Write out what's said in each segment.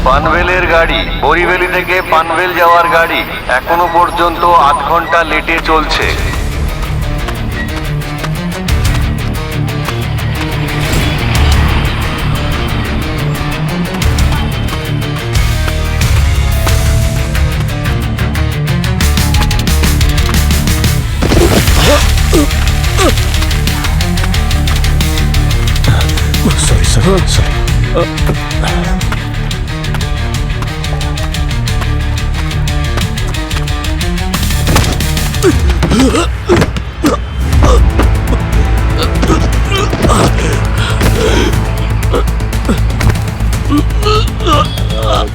পানভেলের গাড়ি, বরিভেলি থেকে পানভেল যাওয়ার গাড়ি এখনো পর্যন্ত 8 ঘন্টা লেটে চলছে। সরি।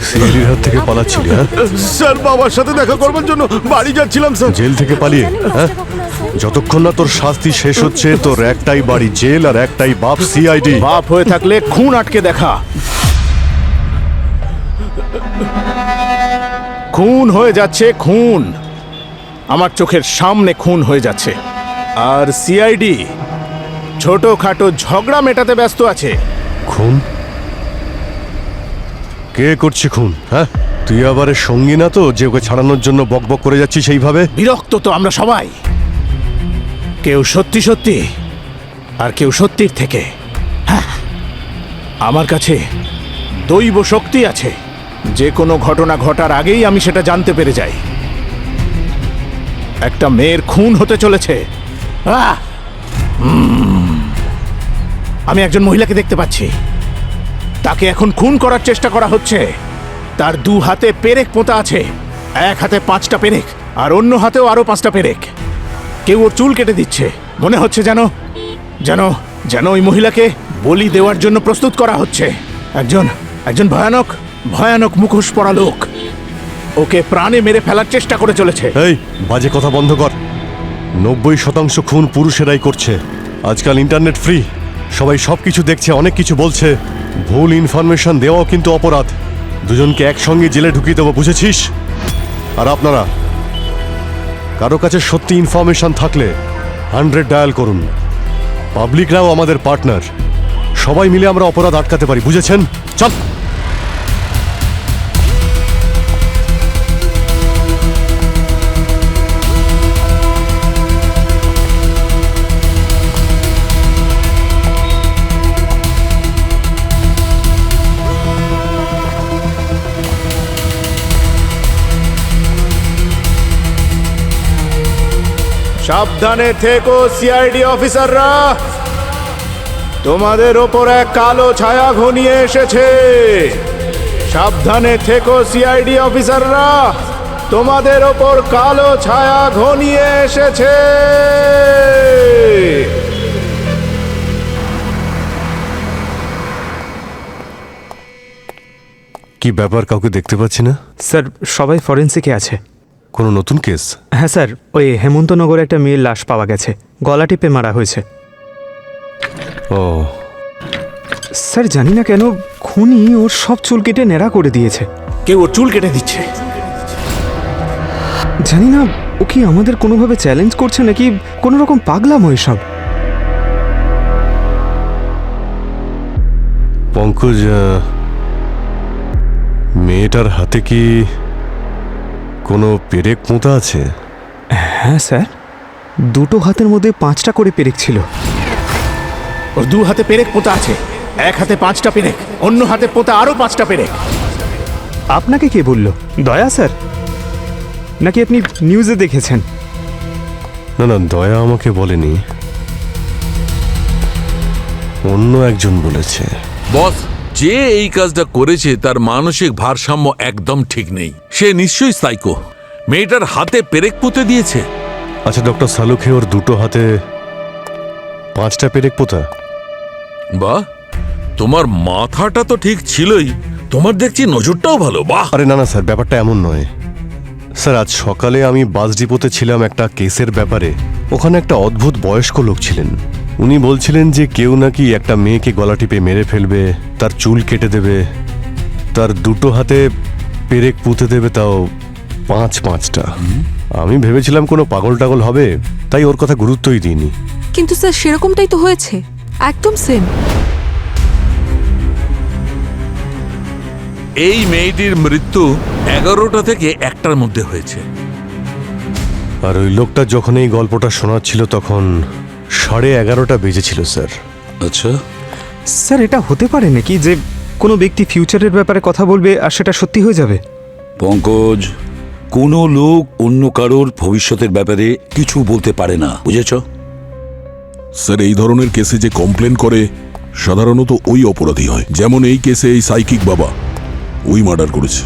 সিআইডির হাত থেকে পালাচ্ছিলি? হ্যাঁ স্যার, বাবার সাথে দেখা করবার জন্য বাড়ি যাচ্ছিলাম স্যার। জেল থেকে পালিয়ে? হ্যাঁ, যতক্ষণ না তোর শাস্তি শেষ হচ্ছে তোর একটাই বাড়ি জেল আর একটাই বাপ সিআইডি। বাপ হয়ে থাকলে খুন আটকে দেখা। খুন হয়ে যাচ্ছে, খুন আমার চোখের সামনে খুন হয়ে যাচ্ছে। আর সিআইডি ছোটখাটো ঝগড়া মেটাতে ব্যস্ত আছে। খুন? কে করছে খুন? হ্যাঁ, তুই আবার এর সঙ্গী না তো যে ওকে ছাড়ানোর জন্য বকবক করে যাচ্ছিস সেইভাবে? বিরক্ত তো আমরা সবাই, কেউ সত্যি সত্যি আর কেউ সত্যির থেকে। হ্যাঁ, আমার কাছে দৈব শক্তি আছে, যে কোনো ঘটনা ঘটার আগেই আমি সেটা জানতে পেরে যাই। একটা মেয়ের খুন হতে চলেছে। আমি একজন মহিলাকে দেখতে পাচ্ছি, তাকে এখন খুন করার চেষ্টা করা হচ্ছে। তার 2 হাতে পেরেক পোঁতা আছে, এক হাতে 5টা পেরেক আর অন্য হাতেও আরো 5টা পেরেক। কেউ ওর চুল কেটে দিচ্ছে, মনে হচ্ছে যেন যেন যেন ওই মহিলাকে বলি দেওয়ার জন্য প্রস্তুত করা হচ্ছে। একজন ভয়ানক ভয়ানক মুখোশ পরা লোক ওকে প্রাণে মেরে ফেলার চেষ্টা করে চলেছে। এই বাজে কথা বন্ধ কর। 90% খুন পুরুষেরাই করছে। আজকাল ইন্টারনেট ফ্রি, সবাই সবকিছু দেখছে, অনেক কিছু বলছে। ভুল ইনফরমেশন দেওয়াও কিন্তু অপরাধ। দুজনকে একসঙ্গে জেলে ঢুকিয়ে দেবো, বুঝেছিস? আর আপনারা কারো কাছে সত্যি ইনফরমেশন থাকলে 100 ডায়াল করুন। পাবলিকরাও আমাদের পার্টনার, সবাই মিলে আমরা অপরাধ আটকাতে পারি, বুঝেছেন? চল। সাবধানে থেকো সিআইডি অফিসাররা, তোমাদের ওপর এক কালো ছায়া ঘনিয়ে এসেছে। সাবধানে থেকো সিআইডি অফিসাররা, তোমাদের ওপর কালো ছায়া ঘনিয়ে এসেছে। কি ব্যাপার, কাউকে দেখতে পাচ্ছি না? স্যার, সবাই ফরেন্সিকে আছে। কোনো নতুন কেস? হ্যাঁ স্যার, ওই হেমন্তনগরে একটা মেয়ের লাশ পাওয়া গেছে, গলা টিপে মারা হয়েছে। ও স্যার, জানি না কেন খুনি ওর সব চুল কেটে ন্যাড়া করে দিয়েছে। কেউ ওর চুল কেটে দিচ্ছে। জানি না ও কি আমাদের কোনোভাবে চ্যালেঞ্জ করছে নাকি কোনো রকম পাগলামো এসব। পঙ্কজ, মেয়েটার হাতে কি কোনো পেরেক পোঁতা আছে? হ্যাঁ স্যার, 2 হাতের মধ্যে 5টা করে পেরেক ছিল। ওর 2 হাতে পেরেক পোঁতা আছে, এক হাতে 5টা পেরেক, অন্য হাতে পোঁতা আরো 5টা পেরেক। আপনাকে কে বলল? দয়া স্যার, নাকি আপনি নিউজে দেখেছেন? না না, দয়া আমাকে বলেনি, অন্য একজন বলেছে। বস, যে এই কাজটা করেছে তার মানসিক ভারসাম্য একদম ঠিক নেই। সে নিশ্চয়ই সাইকো। মেয়েটার হাতে পেরেক পুঁতে দিয়েছে। আচ্ছা ডক্টর সালুখে, ওর 2 হাতে 5টা পেরেক পোঁতা? বাহ, তোমার মাথাটা তো ঠিক ছিলই, তোমার দেখছি নজরটাও ভালো। বাহ। আরে না না স্যার, ব্যাপারটা এমন নয় স্যার। আজ সকালে আমি বাস ডিপোতে ছিলাম একটা কেসের ব্যাপারে। ওখানে একটা অদ্ভুত বয়স্ক লোক ছিলেন। উনি বলছিলেন যে কেউ নাকি একটা মেয়েকে গলা টিপে মেরে ফেলবে, তার চুল কেটে দেবে, তার 2 হাতে পেরেক পুঁতে দেবে, তাও 5-5টা। আমি ভেবেছিলাম কোনো পাগল টাগল হবে, তাই ওর কথা গুরুত্বই দিইনি। কিন্তু স্যার, সেরকমটাই তো হয়েছে, একদম সেম। এই মেয়েটির মৃত্যু 11টা থেকে 1টার মধ্যে হয়েছে। আর ওই লোকটা যখন এই গল্পটা শোনাচ্ছিল তখন 11:30 বেজেছিল স্যার। আচ্ছা, স্যার এটা হতে পারে নাকি যে কোনো ব্যক্তি ফিউচারের ব্যাপারে কথা বলবে আর সেটা সত্যি হয়ে যাবে? পঙ্কজ, কোনো লোক অন্য কারোর ভবিষ্যতের ব্যাপারে কিছু বলতে পারে না, বুঝেছ? স্যার, এই ধরনের কেসে যে কমপ্লেন করে সাধারণত ওই অপরাধী হয়। যেমন এই কেসে এই সাইকিক বাবা ওই মার্ডার করেছে।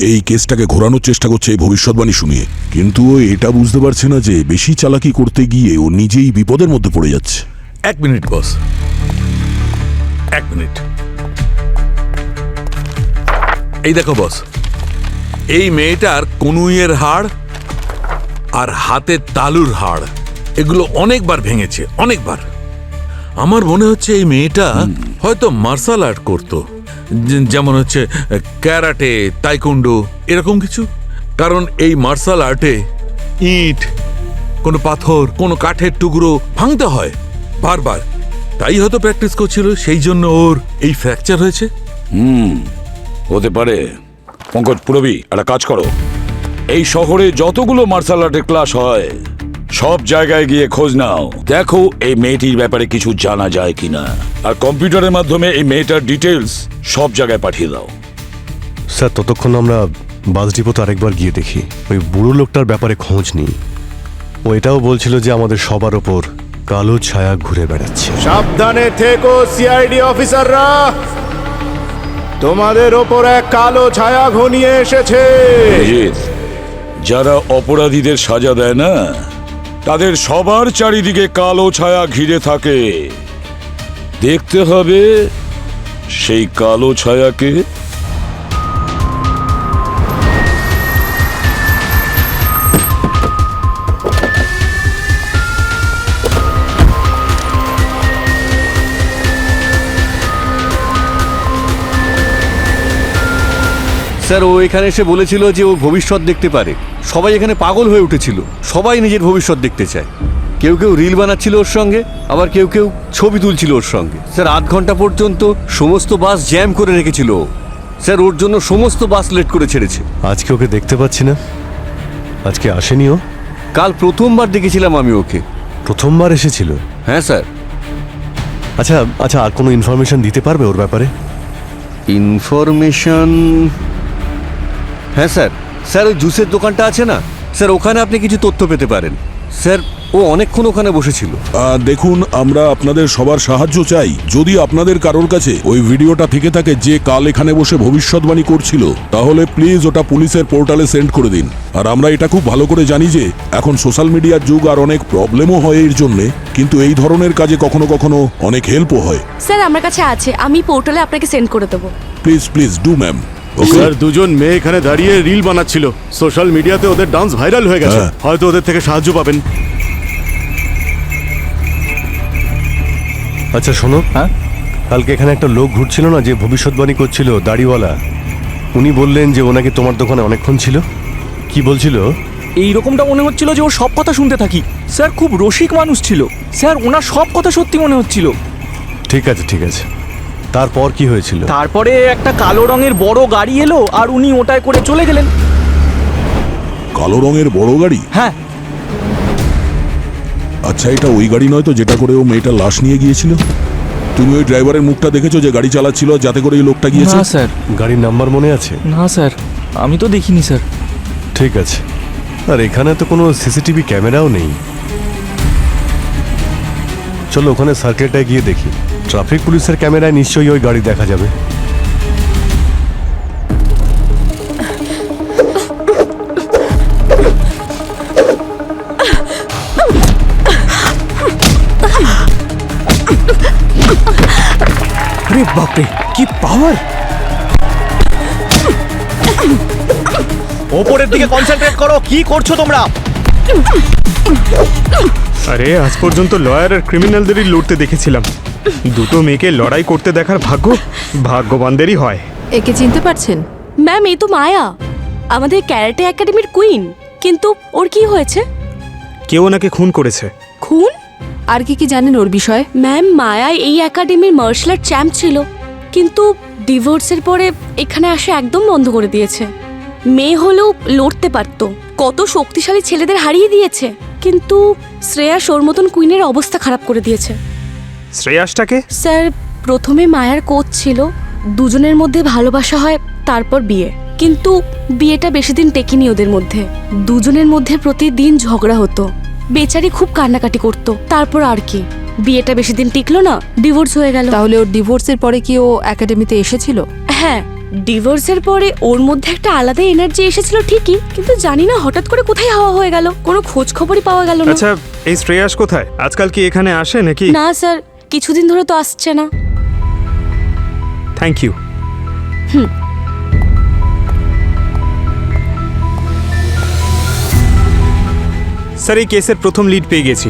এই কেসটাকে ঘোরানোর চেষ্টা করছে এই ভবিষ্যৎবাণী শুনিয়ে, কিন্তু ও এটা বুঝতে পারছে না যে বেশি চালাকি করতে গিয়ে ও নিজেই বিপদের মধ্যে পড়ে যাচ্ছে। 1 মিনিট বস, 1 মিনিট। এই দেখো বস, এই মেয়েটার কনুইয়ের হাড় আর হাতের তালুর হাড় এগুলো অনেকবার ভেঙেছে, অনেকবার। আমার মনে হচ্ছে এই মেয়েটা হয়তো মার্শাল আর্ট করতো, যেমন হচ্ছে ক্যারাটে, তাইকোন্ডো, এরকম কিছু। কারণ এই মার্শাল আর্টে ইট, কোনো পাথর, কোনো কাঠের টুকরো ভাঙতে হয় বারবার, তাই হয়তো প্র্যাকটিস করছিল, সেই জন্য ওর এই ফ্র্যাকচার হয়েছে। হতে পারে। পঙ্কজ, পুরবি একটা কাজ করো, এই শহরে যতগুলো মার্শাল আর্টের ক্লাস হয় সব জায়গায় গিয়ে খোঁজ নাও, দেখো এই মেয়েটির ব্যাপারে কিছু জানা যায় কিনা, আর কম্পিউটারের মাধ্যমে এই মেয়েটার ডিটেলস সব জায়গায় পাঠিয়ে দাও। স্যার, ততক্ষণ আমরা বাস ডিপোতে আরেকবার গিয়ে দেখি। ওই বুড়ো লোকটার ব্যাপারে খোঁজ নিই। ও এটাও বলছিল যে আমাদের সবার ওপর কালো ছায়া ঘুরে বেড়াচ্ছে। সাবধানে থেকো সিআইডি অফিসাররা, তোমাদের ওপর এক কালো ছায়া ঘনিয়ে এসেছে। অজিত, যারা অপরাধীদের সাজা দেয় না তাদের সবার চারিদিকে কালো ছায়া ঘিরে থাকে। দেখতে হবে সেই কালো ছায়াকে। স্যার, ও এখানে এসে বলেছিল যে ও ভবিষ্যৎ দেখতে পারে। সবাই এখানে পাগল হয়ে উঠেছিল, সবাই নিজের ভবিষ্যৎ দেখতে চায়। কেউ কেউ রিল বানাচ্ছিল ওর সঙ্গে, আবার কেউ কেউ ছবি তুলছিল ওর সঙ্গে। স্যার, 8 ঘন্টা পর্যন্ত সমস্ত বাস জ্যাম করে রেখেছিল ও। স্যার, ওর জন্য সমস্ত বাস লেট করে ছেড়েছে। আজকে ওকে দেখতে পাচ্ছি না। আজকে আসেনি ও? কাল প্রথমবার দেখেছিলাম আমি ওকে। প্রথমবার এসেছিল? হ্যাঁ স্যার। আচ্ছা আচ্ছা, আর কোনো ইনফরমেশন দিতে পারবে ওর ব্যাপারে? ইনফরমেশন? হ্যাঁ স্যার, স্যার ওই জুসের দোকানটা আছে না স্যার, ওখানে আপনি কিছু তথ্য পেতে পারেন। স্যার, ও অনেকক্ষণ ওখানে বসেছিল। দেখুন, আমরা আপনাদের সবার সাহায্য চাই। যদি আপনাদের কারোর কাছে ওই ভিডিওটা থেকে থাকে যে কাল এখানে বসে ভবিষ্যৎবাণী করছিল, তাহলে প্লিজ ওটা পুলিশের পোর্টালে সেন্ড করে দিন। আর আমরা এটা খুব ভালো করে জানি যে এখন সোশ্যাল মিডিয়ার যুগ, আর অনেক প্রবলেমও হয় এর জন্যে, কিন্তু এই ধরনের কাজে কখনো কখনো অনেক হেল্পও হয়। স্যার আমার কাছে আছে, আমি পোর্টালে আপনাকে সেন্ড করে দেবো। Please please do ma'am. Sir, দুজন মেয়ে এখানে দাঁড়িয়ে রিল বানাচ্ছিল। সোশ্যাল মিডিয়াতে ওদের ডান্স ভাইরাল হয়ে গেছে। হ্যাঁ। হয়তো ওদের থেকে সাহায্য পাবেন। আচ্ছা শোনো, কালকে এখানে একটা লোক ঘুরছিল না যে ভবিষ্যৎবাণী করছিল, দাড়িওয়ালা। উনি বললেন যে ওনাকে তোমার দোকানে অনেকক্ষণ ছিল। কি বলছিল? এই রকমটা মনে হচ্ছিল যে ওর সব কথা শুনতে থাকি। স্যার, খুব রসিক মানুষ ছিল স্যার, ওনার সব কথা সত্যি মনে হচ্ছিল। ঠিক আছে ঠিক আছে, তারপর কি হয়েছিল? তারপরে একটা কালো রঙের বড় গাড়ি এলো আর উনি ওটায় করে চলে গেলেন। কালো রঙের বড় গাড়ি? হ্যাঁ। আচ্ছা, এটা ওই গাড়ি নয় তো যেটা করে ও মেয়েটা লাশ নিয়ে গিয়েছিল? তুমি ওই ড্রাইভারের মুখটা দেখেছো যে গাড়ি চালাচ্ছিল যাতে করে এই লোকটা গিয়েছে? না স্যার। গাড়ির নাম্বার মনে আছে? না স্যার, আমি তো দেখিনি স্যার। ঠিক আছে। আর এখানে তো কোনো সিসিটিভি ক্যামেরাও নেই। চলো ওখানে সার্কেলটায় গিয়ে দেখি। ট্রাফিক পুলিশের ক্যামেরায় নিশ্চয়ই ওই গাড়ি দেখা যাবে। আরে বাপরে, কি পাওয়ার! ওপরের দিকে কনসেন্ট্রেট করো, কি করছো তোমরা? আরে আজ পর্যন্ত লয়ার আর ক্রিমিনালদেরই লড়তে দেখেছিলাম। দুটো মেয়েকে লড়াই করতে দেখার ভাগ্য ভাগ্যবানদেরই হয়। একে চিনতে পারছেন? ম্যাম, এই তো মায়া, আমাদের ক্যারাটে একাডেমির কুইন। কিন্তু ওর কি হয়েছে? কেউ ওনাকে খুন করেছে। খুন? আর কি কি জানেন ওর বিষয়ে? ম্যাম, মায়া এই একাডেমির মার্শাল আর্ট চ্যাম্প ছিল, কিন্তু ডিভোর্সের পরে এখানে আসা একদম বন্ধ করে দিয়েছে। মেয়ে হলেও লড়তে পারতো, কত শক্তিশালী ছেলেদের হারিয়ে দিয়েছে, কিন্তু শ্রেয়াস ওর মতন কুইনের অবস্থা খারাপ করে দিয়েছে। শ্রেয়াসটাকে? স্যার, প্রথমে মায়ার কোচ ছিল, দুজনের মধ্যে ভালোবাসা হয়, তারপর বিয়ে। কিন্তু বিয়েটা বেশি দিন টেকেনি ওদের মধ্যে, দুজনের মধ্যে প্রতিদিন ঝগড়া হতো, বেচারি খুব কান্নাকাটি করতো। তারপর আর কি, বিয়েটা বেশি দিন টিকলো না, ডিভোর্স হয়ে গেল। তাহলে ওর ডিভোর্সের পরে কি ও একাডেমিতে এসেছিল? হ্যাঁ, ডিভোর্সের পরে ওর মধ্যে একটা আলাদা এনার্জি এসেছিল ঠিকই, কিন্তু জানি না হঠাৎ করে কোথায় হাওয়া হয়ে গেল, কোনো খোঁজ খবরই পাওয়া গেল না। আচ্ছা, এই শ্রেয়াস কোথায়? আজকাল কি এখানে আসে নাকি? না স্যার, কিছুদিন ধরে তো আসছে না। Thank you. স্যার, এই কেসের প্রথম লিড পেয়ে গেছি,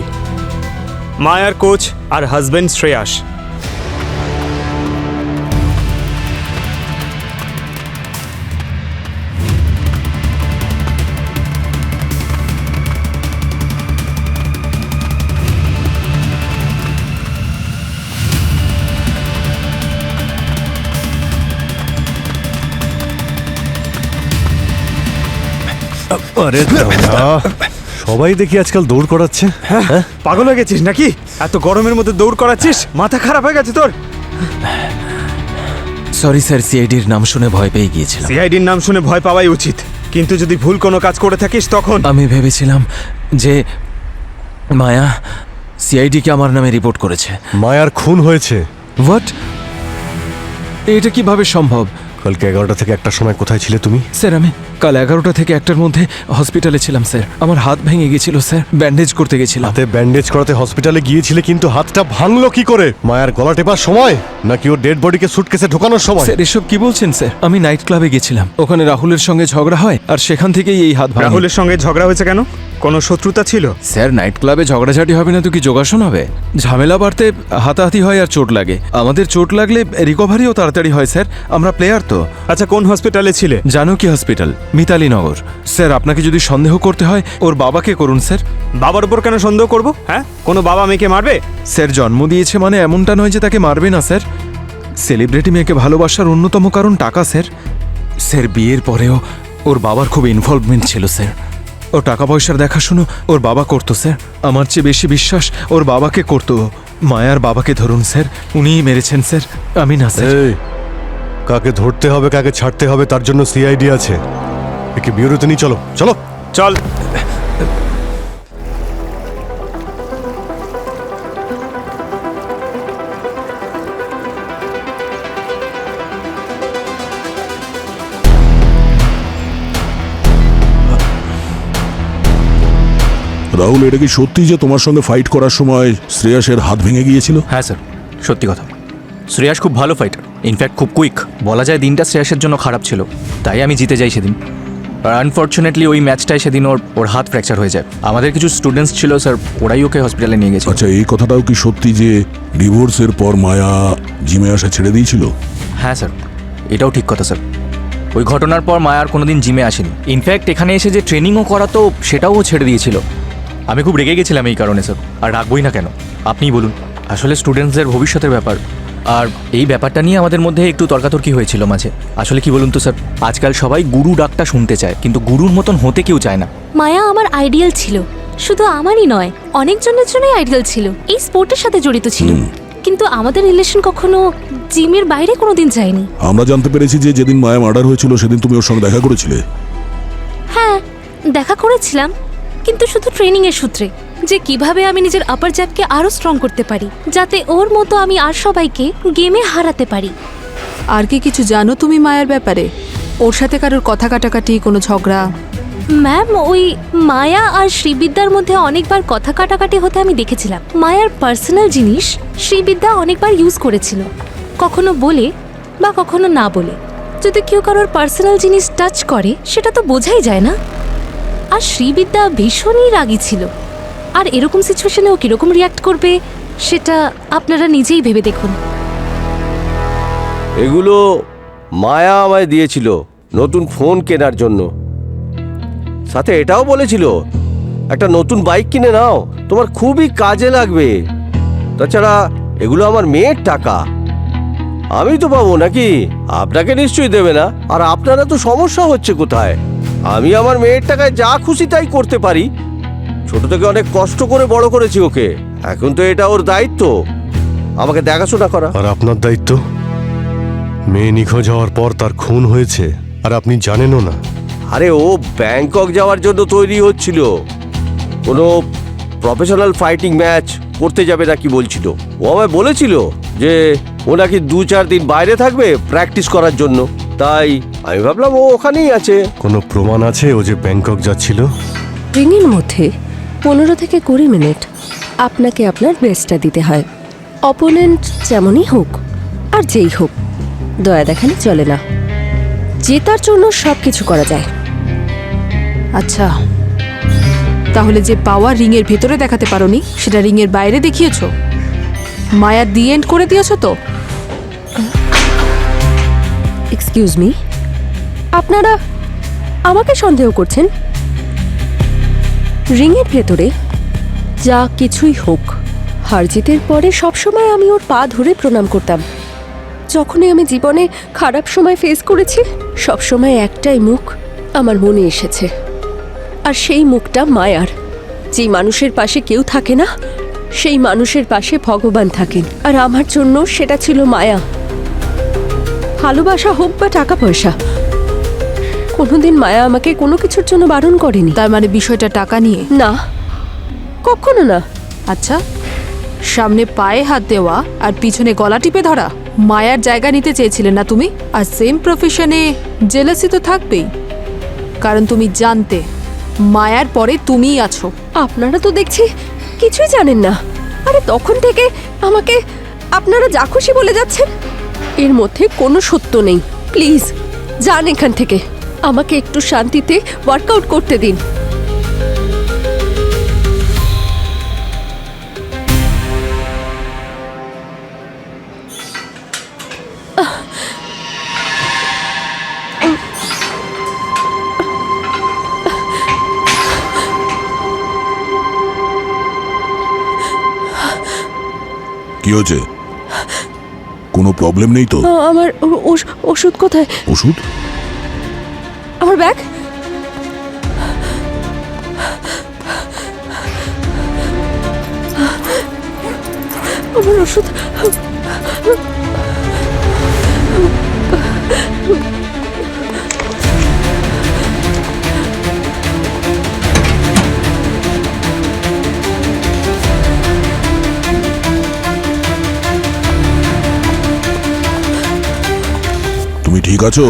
মায়ার কোচ আর হাজবেন্ড শ্রেয়াস। আরে সবাই দেখি আজকাল দৌড় করাচ্ছে। হ্যাঁ, পাগল হয়ে গেছিস নাকি? এত গরমের মধ্যে দৌড় করাচ্ছিস? মাথা খারাপ হয়ে গেছে তোর? সরি স্যার, সিআইডির নাম শুনে ভয় পেয়ে গিয়েছিলাম। সিআইডির নাম শুনে ভয় পাওয়াই উচিত, কিন্তু যদি ভুল কোনো কাজ করে থাকিস তখন। আমি ভেবেছিলাম যে মায়া সিআইডিকে আমার নামে রিপোর্ট করেছে। মায়ার খুন হয়েছে। হোয়াট? এটা কিভাবে সম্ভব? কালকে 11টা থেকে 1টার সময় কোথায় ছিলে তুমি? স্যার, আমি কাল 11টা থেকে 1টার মধ্যে হসপিটালে ছিলাম স্যার। আমার হাত ভেঙে গেছিল স্যার, ব্যান্ডেজ করতে গেছিলাম। হাতে ব্যান্ডেজ করাতে হসপিটালে গিয়েছিলে, কিন্তু হাতটা ভাঙলো কি করে? মায়ার গলা টেপার সময় নাকি ওর ডেড বডিকে সুটকেসে ঢোকানোর সময়? স্যার, এসব কি বলছেন স্যার? আমি নাইট ক্লাবে গেছিলাম, ওখানে রাহুলের সঙ্গে ঝগড়া হয়, আর সেখান থেকেই এই হাত ভাঙে। রাহুলের সঙ্গে ঝগড়া হয়েছে কেন? কোনো শত্রুতা ছিল? স্যার, নাইট ক্লাবে ঝগড়াঝাটি হবে না তো কি যোগাসন হবে? ঝামেলা বাড়তে হাতাহাতি হয় আর চোট লাগে। আমাদের চোট লাগলে রিকভারিও তাড়াতাড়ি হয় স্যার, আমরা প্লেয়ার তো। আচ্ছা, কোন হসপিটালে ছিলে? জানকী হসপিটাল, মিতালি নগর। স্যার, আপনাকে যদি সন্দেহ করতে হয় ওর বাবাকে করুন স্যার। বাবার উপর কেন সন্দেহ করব? হ্যাঁ, কোনো বাবা মেয়েকে মারবে? স্যার, জন্ম দিয়েছে মানে এমনটা নয় যে তাকে মারবে না স্যার। সেলিব্রিটি মেয়েকে ভালোবাসার অন্যতম কারণ টাকা স্যার। স্যার, বিয়ের পরেও ওর বাবার খুব ইনভলভমেন্ট ছিল স্যার। ও টাকা পয়সার দেখাশুনো ওর বাবা করতো স্যার। আমার চেয়ে বেশি বিশ্বাস ওর বাবাকে করতো। মায়ার বাবাকে ধরুন স্যার, উনিই মেরেছেন স্যার, আমি না স্যার। এই, কাকে ধরতে হবে কাকে ছাড়তে হবে তার জন্য সিআইডি আছে। একে বিউরোতে নিয়ে চলো। চলো চল। রাহুল, এটা কি সত্যি যে তোমার সঙ্গে ফাইট করার সময় শ্রেয়াসের হাত ভেঙে গিয়েছিল? হ্যাঁ স্যার, সত্যি কথা। শ্রেয়াস খুব ভালো ফাইটার, ইনফ্যাক্ট খুব কুইক। বলা যায় দিনটা শ্রেয়াসের জন্য খারাপ ছিল, তাই আমি জিতে যাই সেদিন। আর আনফর্চুনেটলি ওই ম্যাচটায় সেদিন ওর হাত ফ্র্যাকচার হয়ে যায়। আমাদের কিছু স্টুডেন্টস ছিল স্যার, ওরাই ওকে হসপিটালে নিয়ে গেছে। আচ্ছা, এই কথাটাও কি সত্যি যে ডিভোর্সের পর মায়া জিমে আসা ছেড়ে দিয়েছিল? হ্যাঁ স্যার, এটাও ঠিক কথা স্যার। ওই ঘটনার পর মায়ার কোনোদিন জিমে আসেনি। ইনফ্যাক্ট এখানে এসে যে ট্রেনিংও করাতো সেটাও ও ছেড়ে দিয়েছিল। আমি খুব রেগে গেছিলাম এই কারণে স্যার। আর রাখবই না কেন, আপনিই বলুন। আসলে স্টুডেন্টসদের ভবিষ্যতের ব্যাপার, আর এই ব্যাপারটা নিয়ে আমাদের মধ্যে একটু তর্কাতর্কি হয়েছিল মাঝে। আসলে কি বলুন তো স্যার, আজকাল সবাই গুরু ডাকটা শুনতে চায়, কিন্তু গুরুর মতন হতে কেউ চায় না। মায়া আমার আইডিয়াল ছিল, শুধু আমারই নয়, অনেকজনের জন্যই আইডিয়াল ছিল। এই স্পোর্টের সাথে জড়িত ছিল, কিন্তু আমাদের রিলেশন কখনো জিমের বাইরে কোনোদিন যায়নি। আমরা জানতে পেরেছি যে যেদিন মায়া মার্ডার হয়েছিল সেদিন তুমি ওর সঙ্গে দেখা করেছিলে। হ্যাঁ, দেখা করেছিলাম, কিন্তু শুধু ট্রেনিং এর সূত্রে, যে কিভাবে আমি নিজের আপার জ্যাবকে আরো স্ট্রং করতে পারি, যাতে ওর মতো আমি আর সবাইকে গেমে হারাতে পারি। আর কি কিছু জানো তুমি মায়ার ব্যাপারে? ওর সাথে কারোর কথা কাটাকাটি, কোনো ঝগড়া? ম্যাম, ওই মায়া আর শ্রীবিদ্যার মধ্যে অনেকবার কথা কাটাকাটি হতে আমি দেখেছিলাম। মায়ার পার্সোনাল জিনিস শ্রীবিদ্যা অনেকবার ইউজ করেছিল, কখনো বলে বা কখনো না বলে। যদি কেউ কারোর পার্সোনাল জিনিস টাচ করে সেটা তো বোঝাই যায় না। আর শ্রীবিদ্যা ভীষণই রাগী ছিল, আর এরকম সিচুয়েশনে ও কিরকম রিয়াক্ট করবে সেটা আপনারা নিজেই ভেবে দেখুন। এগুলো মায়া আমায় দিয়েছিল নতুন ফোন কেনার জন্য। সাথে এটাও বলেছিল একটা নতুন বাইক কিনে নাও, তোমার খুবই কাজে লাগবে। তাছাড়া এগুলো আমার মেয়ের টাকা। আমি তো পাবো নাকি? আপনাকে নিশ্চয়ই দেবে না। আর আপনারা তো সমস্যা হচ্ছে কোথায়? আমি আমার মেয়ের টাকায় যা খুশি তাই করতে পারি। ছোট থেকে অনেক কষ্ট করে বড় করেছি ওকে, এখন তো এটা ওর দায়িত্ব আমাকে দেখাশোনা করা। আর আপনার দায়িত্ব? মেয়ে নিখোঁজ হওয়ার পর তার খুন হয়েছে আর আপনি জানেনও না। আরে ও ব্যাংকক যাওয়ার জন্য তৈরি হচ্ছিল, কোনো প্রফেশনাল ফাইটিং ম্যাচ করতে যাবে নাকি বলছিল। ও আমায় বলেছিল যে ও নাকি 2-4 দিন বাইরে থাকবে প্র্যাকটিস করার জন্য। তাই আমি ভাবলাম ও ওখানেই আছে। কোনো প্রমাণ আছে ও যে ব্যাংকক যাচ্ছিল? রিংয়ের মধ্যে 15 থেকে 20 মিনিট আপনাকে আপনার বেস্টটা দিতে হয়, অপোনেন্ট যেমনই হোক আর যেই হোক। দয়া দেখালে চলে না, জেতার জন্য সব কিছু করা যায়। আচ্ছা, তাহলে যে পাওয়ার রিংয়ের ভেতরে দেখাতে পারোনি সেটা রিংয়ের বাইরে দেখিয়েছো। মায়া দি এন্ড করে দিয়েছো তো? এক্সকিউজ মি, আপনারা আমাকে সন্দেহ করছেন? রিংয়ের ভেতরে যা কিছুই হোক, হারজিতের পরে সবসময় আমি ওর পা ধরে প্রণাম করতাম। যখনই আমি জীবনে খারাপ সময় ফেস করেছি, সবসময় একটাই মুখ আমার মনে এসেছে, আর সেই মুখটা মায়ার। যেই মানুষের পাশে কেউ থাকে না, সেই মানুষের পাশে ভগবান থাকেন, আর আমার জন্য সেটা ছিল মায়া। ভালোবাসা হোক বা টাকা পয়সা, কোনোদিন মায়া আমাকে কোনো কিছুর জন্য বারণ করেনি। তার মানে বিষয়টা টাকা নিয়ে? না, কখনো না। আচ্ছা, সামনে পায়ে হাত দেওয়া আর পিছনে গলা টিপে ধরা, মায়ার জায়গা নিতে চেয়েছিলে না তুমি? আর সেম প্রফেশনে জেলাসি তো থাকবেই, কারণ তুমি জানতে মায়ার পরে তুমিই আছো। আপনারা তো দেখছি কিছুই জানেন না। আরে তখন থেকে আমাকে আপনারা যা খুশি বলে যাচ্ছেন, এর মধ্যে কোনো সত্য নেই। প্লিজ যান এখান থেকে, আমাকে একটু শান্তিতে ওয়ার্কআউট করতে দিন। কি হয়েছে? কোনো প্রবলেম নেই তো? আমার ওষুধ কোথায়? ওষুধ? আমার ব্যাগ? আমার ওষুধ? তুমি ঠিক আছো?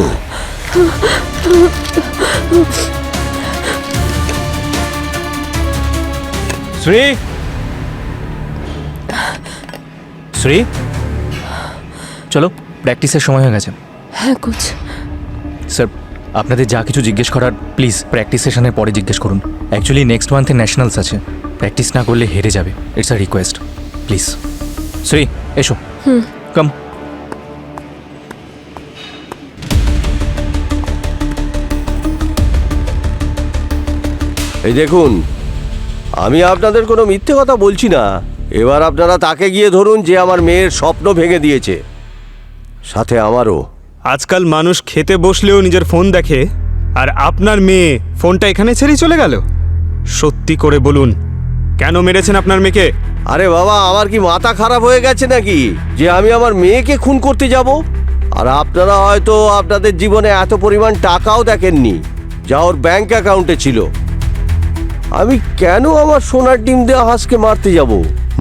শ্রী, শ্রী, চলো, প্র্যাকটিসের সময় হয়ে গেছে। হ্যাঁ কোচ। স্যার, আপনাদের যা কিছু জিজ্ঞেস করার প্লিজ প্র্যাকটিস সেশনের পরে জিজ্ঞেস করুন। অ্যাকচুয়ালি নেক্সট মান্থে ন্যাশনালস আছে, প্র্যাকটিস না করলে হেরে যাবে। It's a request, please. Shri, এসো। কাম। এই দেখুন, আমি আপনাদের কোনো মিথ্যে কথা বলছি না। এবার আপনারা তাকে গিয়ে ধরুন যে আমার মেয়ের স্বপ্ন ভেঙে দিয়েছে, সাথে আমারও। আজকাল মানুষ খেতে বসলেও নিজের ফোন দেখে, আর আপনার মেয়ে ফোনটা এখানে ছেড়েই চলে গেল। সত্যি করে বলুন, কেন মেরেছেন আপনার মেয়েকে? আরে বাবা, আমার কি মাথা খারাপ হয়ে গেছে নাকি যে আমি আমার মেয়েকে খুন করতে যাব? আর আপনারা হয়তো আপনাদের জীবনে এত পরিমাণ টাকাও দেখেননি যা ওর ব্যাংক অ্যাকাউন্টে ছিল। আমি কেন আমার সোনার ডিম দেওয়া হাঁসকে মারতে যাব?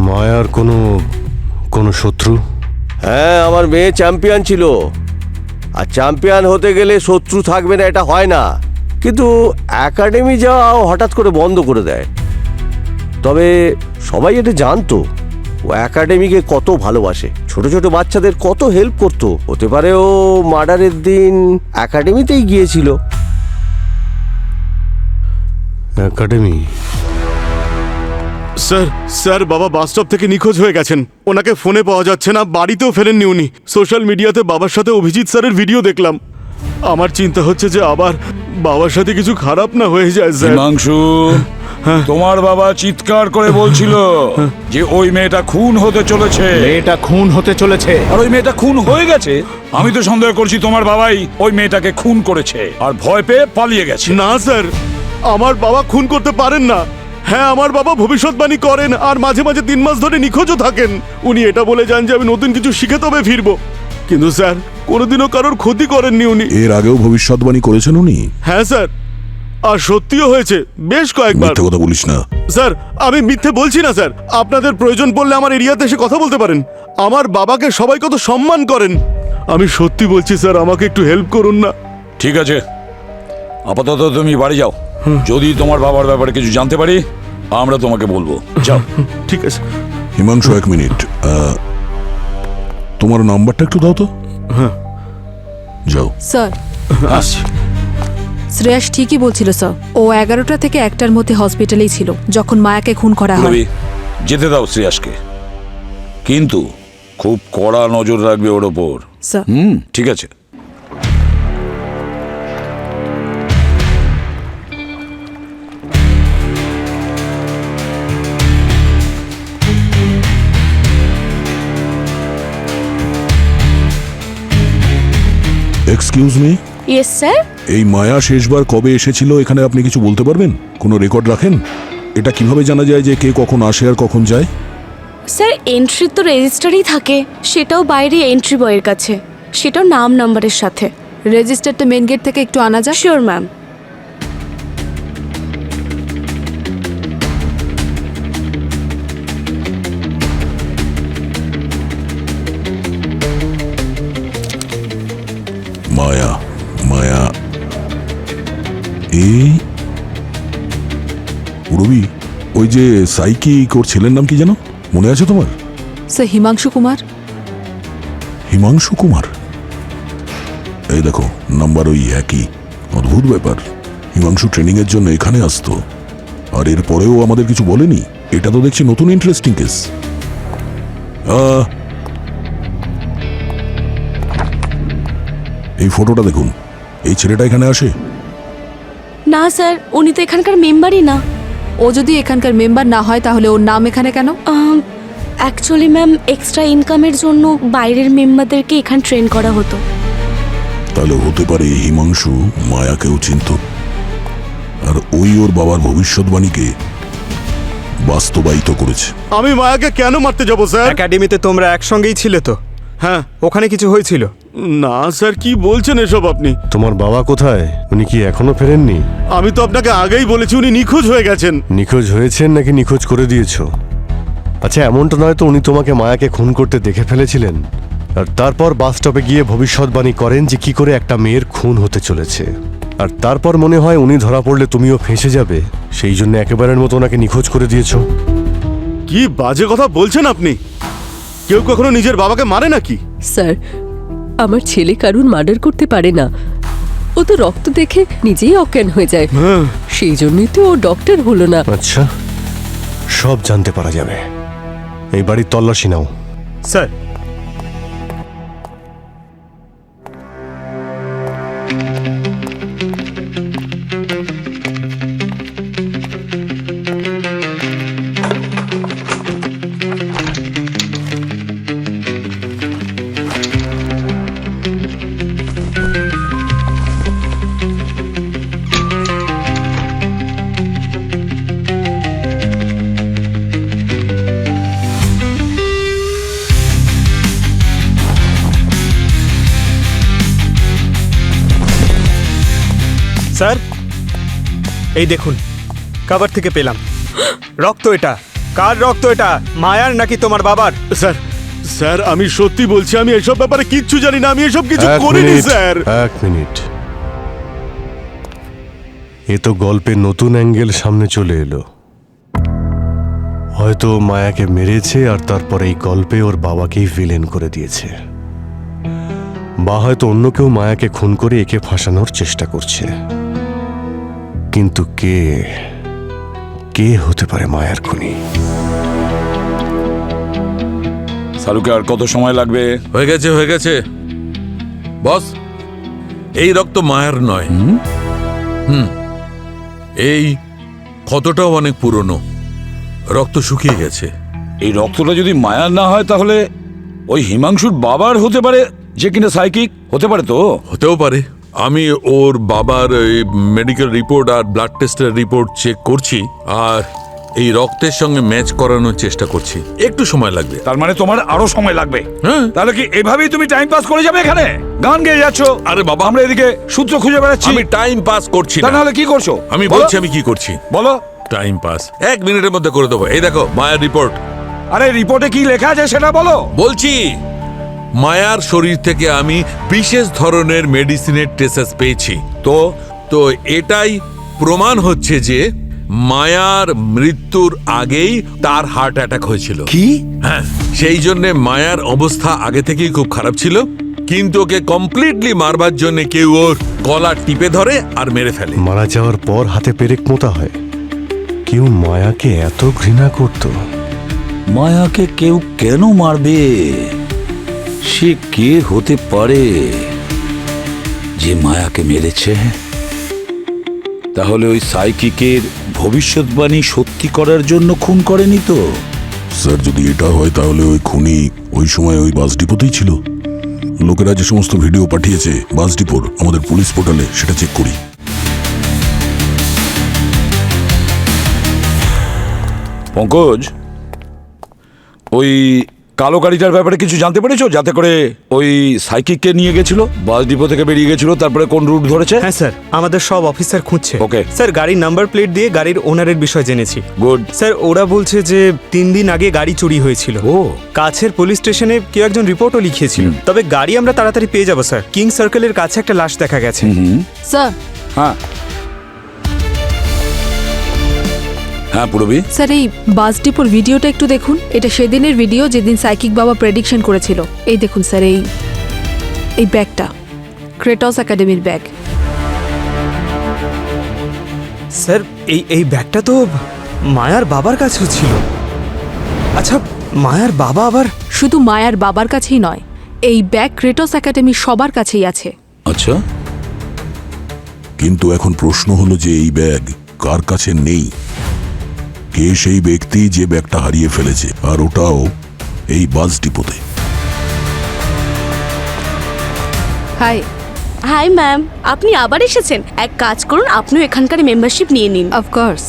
মায়ার কোনো শত্রু? হ্যাঁ, আমার মেয়ে চ্যাম্পিয়ন ছিল, আর চ্যাম্পিয়ন হতে গেলে শত্রু থাকবে না এটা হয় না। কিন্তু একাডেমি যাওয়া হঠাৎ করে বন্ধ করে দেয়। তবে সবাই এটা জানতো ও একাডেমিকে কত ভালোবাসে, ছোট ছোট বাচ্চাদের কত হেল্প করতো। হতে পারে ও মার্ডারের দিন একাডেমিতেই গিয়েছিল। একাডেমি? স্যার বাবা বাস স্টপ থেকে নিখোঁজ হয়ে গেছেন। ওনাকে ফোনে পাওয়া যাচ্ছে না, বাড়িতেও ফেরেননি উনি। সোশ্যাল মিডিয়াতে বাবার সাথে অভিজিৎ স্যারের ভিডিও দেখলাম। আমার চিন্তা হচ্ছে যে আবার বাবার সাথে কিছু খারাপ না হয়ে যায় স্যার। হিমাংশু, তোমার বাবা চিৎকার করে বলছিল যে ওই মেয়েটা খুন হতে চলেছে। মেয়েটা খুন হতে চলেছে। আর ওই মেয়েটা খুন হয়ে গেছে। আমি তো সন্দেহ করছি তোমার বাবাই ওই মেয়েটাকে খুন করেছে আর ভয় পেয়ে পালিয়ে গেছে। না স্যার, আমার বাবা খুন করতে পারেন না। হ্যাঁ, আমার বাবা ভবিষ্যৎবাণী করেন আর মাঝে মাঝে 3 মাস ধরে নিখোঁজও থাকেন। উনি এটা বলে যান যে আমি নতুন কিছু শিখে তবে ফিরবো, কিন্তু স্যার কোনোদিনও কারোর ক্ষতি করেননি উনি। এর আগেও ভবিষ্যৎবাণী করেছেন উনি? হ্যাঁ স্যার, আর সত্যিও হয়েছে বেশ কয়েকবার। মিথ্যে কথা বলিস না। স্যার, আমি মিথ্যে বলছি না স্যার। আপনাদের প্রয়োজন পড়লে আমার এরিয়াতে এসে কথা বলতে পারেন। আমার বাবাকে সবাই কত সম্মান করেন। আমি সত্যি বলছি স্যার, আমাকে একটু হেল্প করুন না। ঠিক আছে, আপাতত তুমি বাড়ি যাও। যদি তোমার বাবার ব্যাপারে কিছু জানতে পারি আমরা তোমাকে বলবো। যাও। ঠিক আছে। হিমাংশু, 1 মিনিট। তোমার নাম্বারটা একটু দাও তো। হ্যাঁ, যাও। স্যার, শ্রেয়াস ঠিকই বলছিল স্যার। ও 11টা থেকে 1টার মধ্যে হসপিটালেই ছিল যখন মায়াকে খুন করা হয়। রবি, যেতে দাও শ্রেয়াসকে, কিন্তু খুব কড়া নজর রাখবে ওর ওপর। স্যার। ঠিক আছে। Excuse me. Yes sir. এই মায়া শেষবার কবে এসেছিল এখানে আপনি কিছু বলতে পারবেন? কোনো রেকর্ড রাখেন? এটা কিভাবে জানা যায় যে কে কখন আসে আর কখন যায়? স্যার, এন্ট্রি তো রেজিস্টারই থাকে, সেটাও বাইরে এন্ট্রি বয়ের কাছে, সেটাও নাম নাম্বারের সাথে। রেজিস্টারটা মেন গেট থেকে একটু আনা যায়? Sure ma'am. মায়া, মায়া, এই রবি, ওই যে সাইকিক ওর ছেলের নাম কি যেন, মনে আছে তোমার? স্যার, হিমাংশু কুমার। হিমাংশু কুমার? এই দেখো, নাম্বার ওই একই। অদ্ভুত ব্যাপার, হিমাংশু ট্রেনিং এর জন্য এখানে আসতো আর এর পরেও আমাদের কিছু বলেনি। এটা তো দেখছি নতুন ইন্টারেস্টিং কেস। এই ফটোটা দেখুন, এই ছেলেটা এখানে আসে? না স্যার, উনি তো এখানকার মেম্বারই না। ও যদি এখানকার মেম্বার না হয় তাহলে ওর নাম এখানে কেন? অ্যাকচুয়ালি ম্যাম, এক্সট্রা ইনকামের জন্য বাইরের মেম্বারদেরকে এখানে ট্রেন করা হতো। তাহলে হতে পারে হিমাংশু মায়াকেও চিনত আর ওই ওর বাবার ভবিষ্যৎবাণীকে বাস্তবায়িত করেছে। আমি মায়াকে কেন মারতে যাব স্যার? একাডেমিতে তোমরা একসঙ্গেই ছিলে তো? হ্যাঁ। ওখানে কিছু হয়েছিল? না স্যার, কি বলছেন এসব আপনি? তোমার বাবা কোথায়? উনি কি এখনো ফেরেননি? আমি তো আপনাকে আগেই বলেছি উনি নিখোঁজ হয়ে গেছেন। নিখোঁজ হয়েছেন নাকি নিখোঁজ করে দিয়েছো? আচ্ছা, এমনটা নয় তো উনি তোমাকে মায়াকে খুন করতে দেখে ফেলেছিলেন আর তারপর বাস স্টপে গিয়ে ভবিষ্যৎবাণী করেন যে কি করে একটা মেয়ের খুন হতে চলেছে, আর তারপর মনে হয় উনি ধরা পড়লে তুমিও ফেঁসে যাবে, সেই জন্য একেবারের মতো ওনাকে নিখোঁজ করে দিয়েছো। কি বাজে কথা বলছেন আপনি? কেউ কখনো নিজের বাবাকে মারে নাকি? স্যার, আমার ছেলে কারুর মার্ডার করতে পারে না। ও তো রক্ত দেখে নিজেই অজ্ঞান হয়ে যায়, সেই জন্যই তো ও ডক্টর হলো না। আচ্ছা, সব জানতে পারা যাবে। এই বাড়ির তল্লাশি নাও। স্যার। স্যার, এই দেখুন, কভার থেকে পেলাম রক্ত। এটা কার রক্ত? এটা মায়ার নাকি তোমার বাবার? স্যার, স্যার আমি সত্যি বলছি, আমি এসব ব্যাপারে কিচ্ছু জানি না। আমি এসব কিছু করিনি স্যার। 1 মিনিট। এ তো গল্পের নতুন অ্যাঙ্গেল সামনে চলে এলো। হয়তো মায়াকে মেরেছে আর তারপরে এই গল্পে ওর বাবাকেই ভিলেন করে দিয়েছে, বা হয়তো অন্য কেউ মায়াকে খুন করে একে ফাঁসানোর চেষ্টা করছে। কিন্তু কে কে হতে পারে মায়ার খুনি? শাহরুখে আর কত সময় লাগবে? হয়ে গেছে, হয়ে গেছে বস। এই রক্ত মায়ের নয়। এই ক্ষতটাও অনেক পুরনো, রক্ত শুকিয়ে গেছে। এই রক্তটা যদি মায়ার না হয় তাহলে ওই হিমাংশুর বাবার হতে পারে, যে কিনা সাইকিক হতে পারে। তো হতেও পারে। আমি ওর বাবার মেডিকেল রিপোর্ট আর ব্লাড টেস্টের রিপোর্ট চেক করছি, আর এই রক্তের সঙ্গে ম্যাচ করানোর চেষ্টা করছি। একটু সময় লাগবে। তার মানে তোমার আরো সময় লাগবে। হ্যাঁ, তাহলে কি এভাবেই তুমি টাইম পাস করে যাবে? এখানে গান গেয়ে যাচ্ছ। আরে বাবা, আমরা এদিকে সূত্র খুঁজে বেড়াচ্ছি। আমি টাইম পাস করছি না। তাহলে কি করছো? আমি বলো। বলছি আমি কি করছি। বলো। টাইম পাস 1 মিনিটের মধ্যে করে দেবো। এই দেখো মায়ের রিপোর্ট। আরে রিপোর্টে কি লেখা আছে সেটা বলো। বলছি, মায়ার শরীর থেকে আমি বিশেষ ধরনের মেডিসিনের ট্রেসেস পেয়েছি। তো তো এটাই প্রমাণ হচ্ছে যে মায়ার মৃত্যুর আগেই তার হার্ট অ্যাটাক হয়েছিল। কি? হ্যাঁ, সেই জন্য মায়ার অবস্থা আগে থেকেই খুব খারাপ ছিল, কিন্তু ওকে কমপ্লিটলি মারবার জন্য কেউ ওর গলা টিপে ধরে আর মেরে ফেলে। মারা যাওয়ার পর হাতে পেরেক মোতা হয়। কেউ মায়াকে এত ঘৃণা করত? মায়াকে কেউ কেন মারবে? সে কে হতে পারে যে মায়াকে মেরেছে? তাহলে ওই সাইকিকের ভবিষ্যৎবাণী সত্যি করার জন্য খুন করেনি তো? স্যার, যদি এটা হয় তাহলে ওই খুনি ওই সময় ওই বাস ডিপোতেই ছিল। লোকেরা যে সমস্ত ভিডিও পাঠিয়েছে বাস ডিপোর আমাদের পুলিশ পোর্টালে, সেটা চেক করি। পঙ্কজ, ওই কালো গাড়িটার ব্যাপারে কিছু জানতে পেরেছো? যাতে করে ওই সাইকিককে নিয়ে গেছিল, বাস ডিপো থেকে বেরিয়ে গেছিল, তারপরে কোন রুট ধরেছে? হ্যাঁ স্যার, আমাদের সব অফিসার খুঁজছে। ওকে স্যার, গাড়ির নাম্বার প্লেট দিয়ে গাড়ির ওনারের বিষয় জেনেছি। গুড স্যার, ওরা বলছে যে 3 দিন আগে গাড়ি চুরি হয়েছিল। ও, কাছের পুলিশ স্টেশনে কেউ একজন রিপোর্টও লিখিয়েছিল। তবে গাড়ি আমরা তাড়াতাড়ি পেয়ে যাবো স্যার। কিং সার্কেলের কাছে একটা লাশ দেখা গেছে। স্যার। হ্যাঁ হ্যাঁ পুরবি। স্যার, এই বাস ডিপোর ভিডিওটা একটু দেখুন। এটা সেদিনের ভিডিও যেদিন সাইকিক বাবা প্রেডিকশন করেছিল। এই দেখুন স্যার, এই ব্যাগটা ক্রেটস একাডেমির ব্যাগ। স্যার, এই ব্যাগটা তো মায়ার বাবার কাছেও ছিল। আচ্ছা, মায়ার বাবা আবার? শুধু মায়ার বাবার কাছেই নয়, এই ব্যাগ ক্রেটস একাডেমির সবার কাছেই আছে। আচ্ছা, কিন্তু এখন প্রশ্ন হলো যে এই ব্যাগ কার কাছে নেই? কে সেই ব্যক্তি যে ব্যাগটা হারিয়ে ফেলেছে, আর ওটাও এই বাস ডিপোতে? হাই। হাই ম্যাম, আপনি আবার এসেছেন। এক কাজ করুন, আপনিও এখানকার মেম্বারশিপ নিয়ে নিন। অফকোর্স।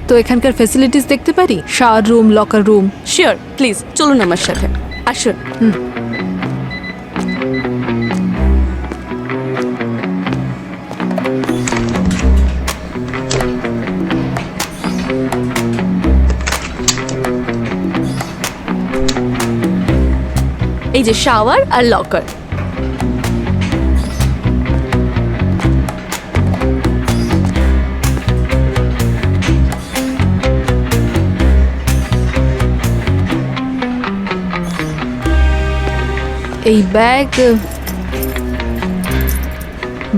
তো এখানকার ফ্যাসিলিটিস দেখতে পারি? Shower room, locker room? Sure, please চলুন আমার সাথে, আসুন। এই যে শাওয়ার আর লকার। এই ব্যাগ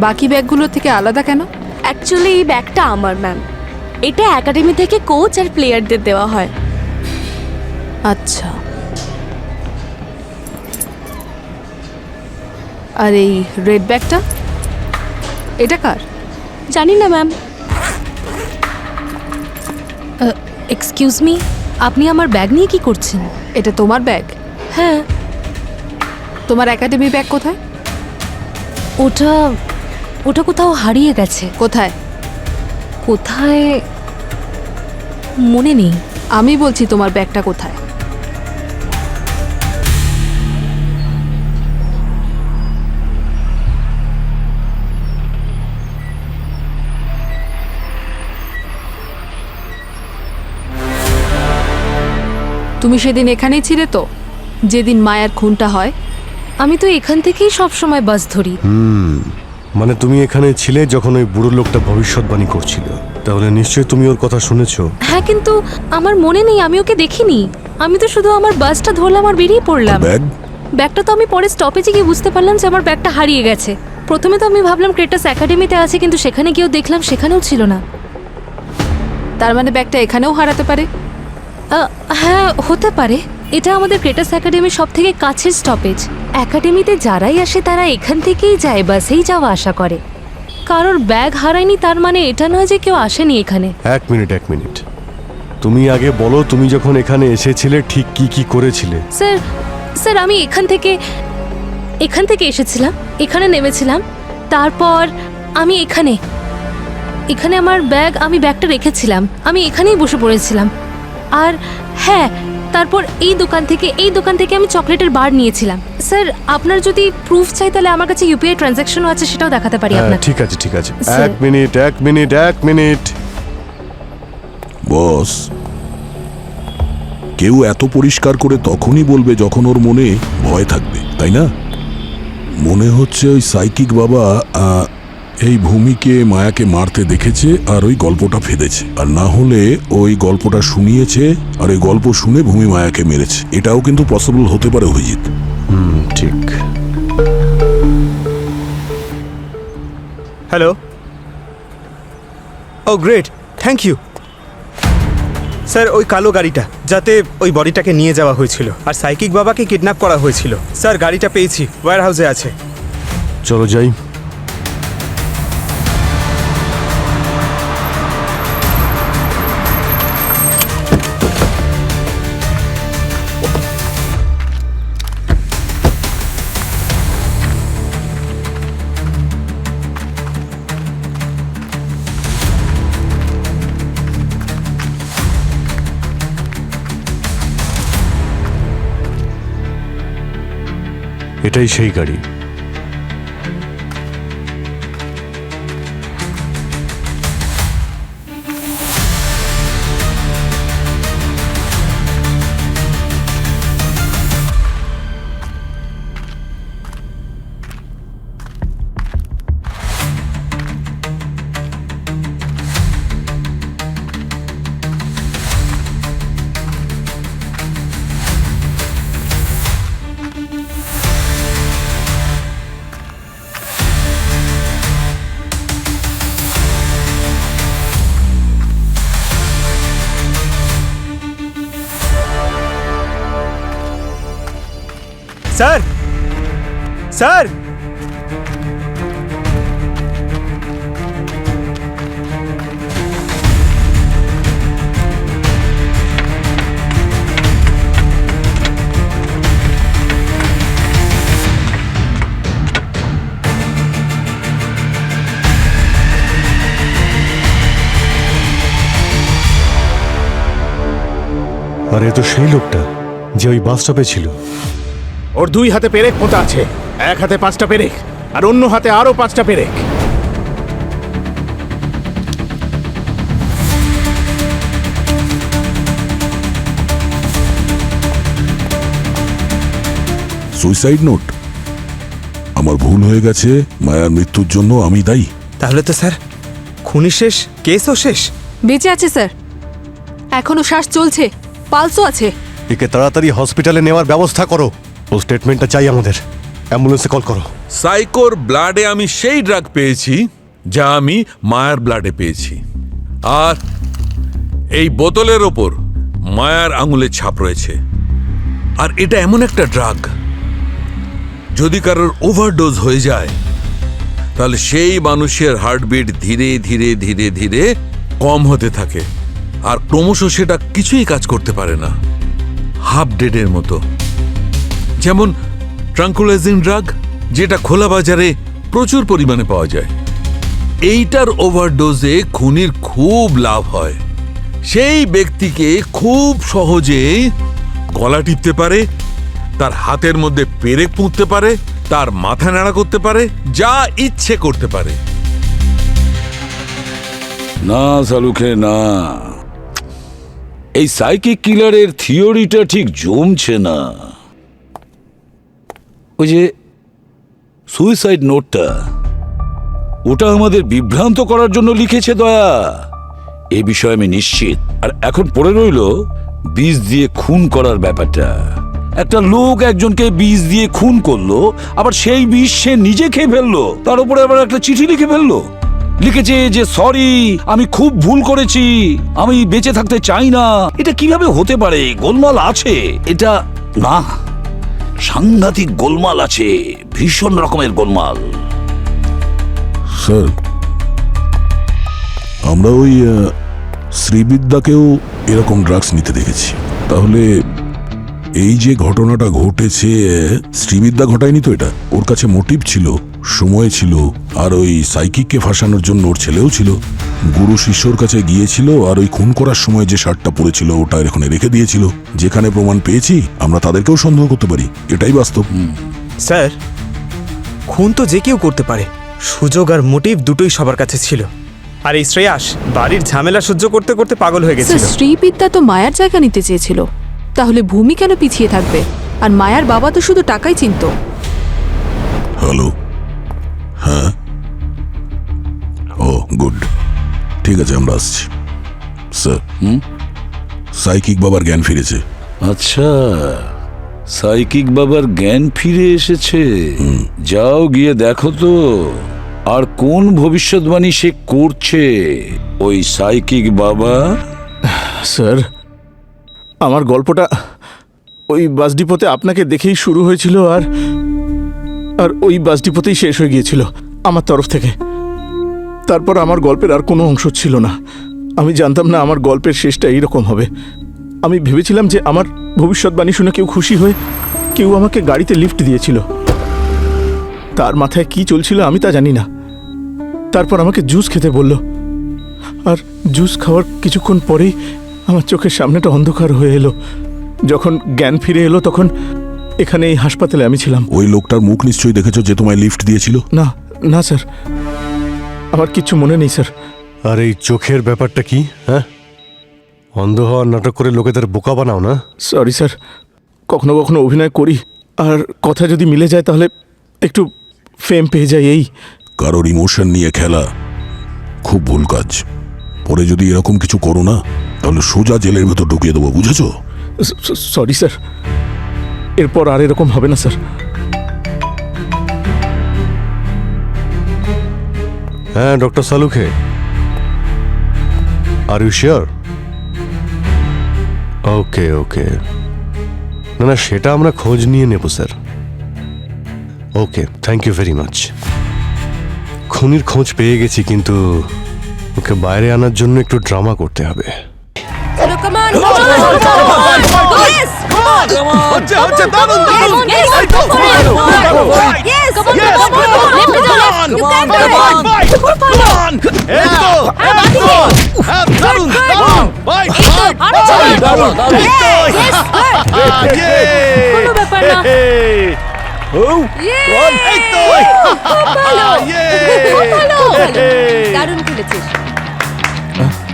বাকি ব্যাগগুলো থেকে আলাদা কেন? অ্যাকচুয়ালি এই ব্যাগটা আমার ম্যাম। এটা একাডেমি থেকে কোচ আর প্লেয়ারদের দেওয়া হয়। আচ্ছা। আর এই রেড ব্যাগটা, এটা কার? জানি না ম্যাম। এক্সকিউজ মি, আপনি আমার ব্যাগ নিয়ে কি করছেন? এটা তোমার ব্যাগ? হ্যাঁ। তোমার একাডেমি ব্যাগ কোথায়? ওটা কোথাও হারিয়ে গেছে। কোথায়? কোথায় মনে নেই। আমি বলছি তোমার ব্যাগটা কোথায়? তুমি সেদিন এখানেই ছিলে তো, যেদিন মায়ার খুনটা হয়? আমি তো এখান থেকেই সব সময় বাস ধরি। মানে তুমি এখানে ছিলে যখন ওই বুড়ো লোকটা ভবিষ্যৎবাণী করছিল? তাহলে নিশ্চয়ই তুমি ওর কথা শুনেছো। হ্যাঁ, কিন্তু আমার মনে নেই, আমি ওকে দেখিনি। আমি তো শুধু আমার বাসটা ধরলাম আর বেরিয়ে পড়লাম। ব্যাগটা তো আমি পরে স্টপেজে গিয়ে বুঝতে পারলাম যে আমার ব্যাগটা হারিয়ে গেছে। প্রথমে তো আমি ভাবলাম ক্রেটাস একাডেমিতে আছে, কিন্তু সেখানে গিয়েও দেখলাম সেখানেও ছিল না। তার মানে ব্যাগটা এখানেও হারাতে পারে? হ্যাঁ, হতে পারে। এটা আমাদের ক্রেটাস একাডেমির সব থেকে কাছের স্টপেজ। একাডেমিতে যারাই আসে তারা এখান থেকেই যায়, বাসেই যাওয়া আসা করে। কারোর ব্যাগ হারায়নি তার মানে এটা নয় যে কেউ আসেনি এখানে। এক মিনিট তুমি আগে বলো, তুমি যখন এখানে এসেছিলে ঠিক কি কি করেছিলে? স্যার স্যার আমি এখান থেকে এসেছিলাম, এখানে নেমেছিলাম, তারপর আমি এখানে আমার আমি ব্যাগটা রেখেছিলাম, আমি এখানেই বসে পড়েছিলাম। আর হ্যাঁ, তারপর এই দোকান থেকে আমি চকলেটের বার নিয়েছিলাম। স্যার আপনার যদি প্রুফ চাই তাহলে আমার কাছে ইউপিআই ট্রানজ্যাকশনও আছে, সেটাও দেখাতে পারি আপনাকে। ঠিক আছে স্যার। এক মিনিট। বস, কেউ এত পরিষ্কার করে তখনই বলবে যখন ওর মনে ভয় থাকবে, তাই না? মনে হচ্ছে ওই সাইকিক বাবা এই ভূমিকে মায়াকে মারতে দেখেছে আর ওই গল্পটা ফেদেছে, আর না হলে ওই গল্পটা শুনিয়েছে আর ওই গল্প শুনে ভূমি মায়াকে মেরেছে। এটাও কিন্তু পসিবল হতে পারে অভিজিৎ। ঠিক। Hello. Oh great, thank you sir. ওই কালো গাড়িটা যাতে ওই বডিটাকে নিয়ে যাওয়া হয়েছিল আর সাইকিক বাবাকে কিডন্যাপ করা হয়েছিল, স্যার গাড়িটা পেয়েছি, ওয়্যার হাউসে আছে। চলো যাই। এটাই সেই গাড়ি। স্যার স্যার আর এ তো সেই লোকটা যে ওই বাস স্টপে ছিল। ওর 2 হাতে পেরেক পোঁতা আছে, এক হাতে 5টা পেরেক আর অন্য হাতে আরো 5টা পেরেক। Suicide note. আমার ভুল হয়ে গেছে, মায়ার মৃত্যুর জন্য আমি দায়ী। তাহলে তো স্যার খুনি শেষ, কেসও শেষ। বেঁচে আছে স্যার, এখনো শ্বাস চলছে, পালসও আছে। একে তাড়াতাড়ি হসপিটালে নেওয়ার ব্যবস্থা করো। ও স্টেটমেন্টটা চাই আমাদের। অ্যাম্বুলেন্সে কল করো। সাইকোর ব্লাডে আমি সেই ড্রাগ পেয়েছি যা আমি মায়ার ব্লাডে পেয়েছি, আর এই বোতলের ওপর মায়ার আঙুলের ছাপ রয়েছে। আর এটা এমন একটা ড্রাগ, যদি কারোর ওভারডোজ হয়ে যায় তাহলে সেই মানুষের হার্টবিট ধীরে ধীরে ধীরে ধীরে কম হতে থাকে, আর ক্রমশ সেটা কিছুই কাজ করতে পারে না, হাফ ডেডের মতো। যেমন ট্রাঙ্কুলাইজিং ড্রাগ, যেটা খোলা বাজারে প্রচুর পরিমাণে পাওয়া যায়। এইটার ওভারডোজে খুনির খুব লাভ হয়। সেই ব্যক্তিকে খুব সহজেই গলা টিপতে পারে, তার হাতের মধ্যে পেরেক পুঁততে পারে, তার মাথা নাড়া করতে পারে, যা ইচ্ছে করতে পারে। না সালুখে না, এই সাইকিক কিলারের থিওরিটা ঠিক জমছে না। ওই যে সুইসাইড নোটটা, ওটা আমাদের বিভ্রান্ত করার জন্য লিখেছে দয়া, এ বিষয়ে আমি নিশ্চিত। আর এখন পড়ে রইল বিষ দিয়ে খুন করার ব্যাপারটা। একটা লোক একজনকে বিষ দিয়ে খুন করলো, আবার সেই বিষ সে নিজে খেয়ে ফেললো, তার উপরে আবার একটা চিঠি লিখে ফেললো। লিখেছে যে সরি, আমি খুব ভুল করেছি, আমি বেঁচে থাকতে চাই না। এটা কিভাবে হতে পারে? গোলমাল আছে এটা। না, সাংঘাতিক গোলমাল আছে, ভীষণ রকমের গোলমাল। স্যার, আমরা ওই শ্রীবিদ্যাকেও এরকম ড্রাগস নিতে দেখেছি। তাহলে এই যে ঘটনাটা ঘটেছে, শ্রীবিদ্যা ঘটায়নি তো এটা? ওর কাছে মোটিভ ছিল, সময় ছিল, আর ওই সাইকিককে ফাঁসানোর জন্য ওর ছেলেও ছিল। গুরু শিষ্যর কাছে গিয়েছিল, আর ওই খুন করার সময় যে শার্টটা পরেছিল ওটা এখানে রেখে দিয়েছিল। যেখানে প্রমাণ পেয়েছি আমরা তাদেরকেও সন্দেহ করতে পারি, এটাই বাস্তব। স্যার, খুন তো যে কেউ করতে পারে, সুযোগ আর মোটিভ দুটোই সবার কাছে ছিল। আর এই শ্রেয়াস বাড়ির ঝামেলা সহ্য করতে করতে পাগল হয়ে গেছিল। স্যার, শ্রীবিদ্যা তো মায়ার জায়গা নিতে চেয়েছিল, তাহলে ভূমি কেন পিছিয়ে থাকবে? আর মায়ার বাবা তো শুধু টাকাই চিনতো। হ্যালো, হ্যাঁ, ও গুড, ঠিক আছে, আমরা আসছি। স্যার, সাইকিক বাবার জ্ঞান ফিরেছে। আচ্ছা, সাইকিক বাবার জ্ঞান ফিরে এসেছে? যাও গিয়ে দেখো তো, আর কোন ভবিষ্যৎবাণী সে করছে ওই সাইকিক বাবা? স্যার, আমার গল্পটা ওই বাস ডিপোতে আপনাকে দেখেই শুরু হয়েছিল, আর আর ওই বাস ডিপোতেই শেষ হয়ে গিয়েছিল আমার তরফ থেকে। তারপর আমার গল্পের আর কোনো অংশ ছিল না। আমি জানতাম না আমার গল্পের শেষটা এইরকম হবে। আমি ভেবেছিলাম যে আমার ভবিষ্যৎবাণী শুনে কেউ খুশি হয়ে কেউ আমাকে গাড়িতে লিফট দিয়েছিল। তার মাথায় কি চলছিল আমি তা জানি না। তারপর আমাকে জুস খেতে বলল, আর জুস খাওয়ার কিছুক্ষণ পরেই আমার চোখের সামনেটা অন্ধকার হয়ে এলো। যখন জ্ঞান ফিরে এলো তখন এখানে এই হাসপাতালে আমি ছিলাম। ওই লোকটার মুখ নিশ্চয়ই দেখেছো যে তোমায় লিফট দিয়েছিল? না না স্যার, আমার কিচ্ছু মনে নেই স্যার। আর এই চোখের ব্যাপারটা কি? হ্যাঁ, অন্ধ হওয়ার নাটক করে লোকেদের বোকা বানাও না? সরি স্যার, কখনো কখনো অভিনয় করি, আর কথা যদি মিলে যায় তাহলে একটু ফেম পেয়ে যায়। এই কারোর ইমোশন নিয়ে খেলা খুব ভুল কাজ। পরে যদি এরকম কিছু করো না, তাহলে সোজা জেলের ভেতর ঢুকিয়ে দেবো, বুঝেছো? সরি স্যার, এরপর আর এরকম হবে না স্যার। হ্যাঁ, doctor Salukhe, are you sure? Okay okay, না না, সেটা আমরা খোঁজ নিয়ে নেব sir. Okay, thank you very much. খুনির খোঁজ পেয়ে গেছি, কিন্তু ওকে বাইরে আনার জন্য একটু ড্রামা করতে হবে।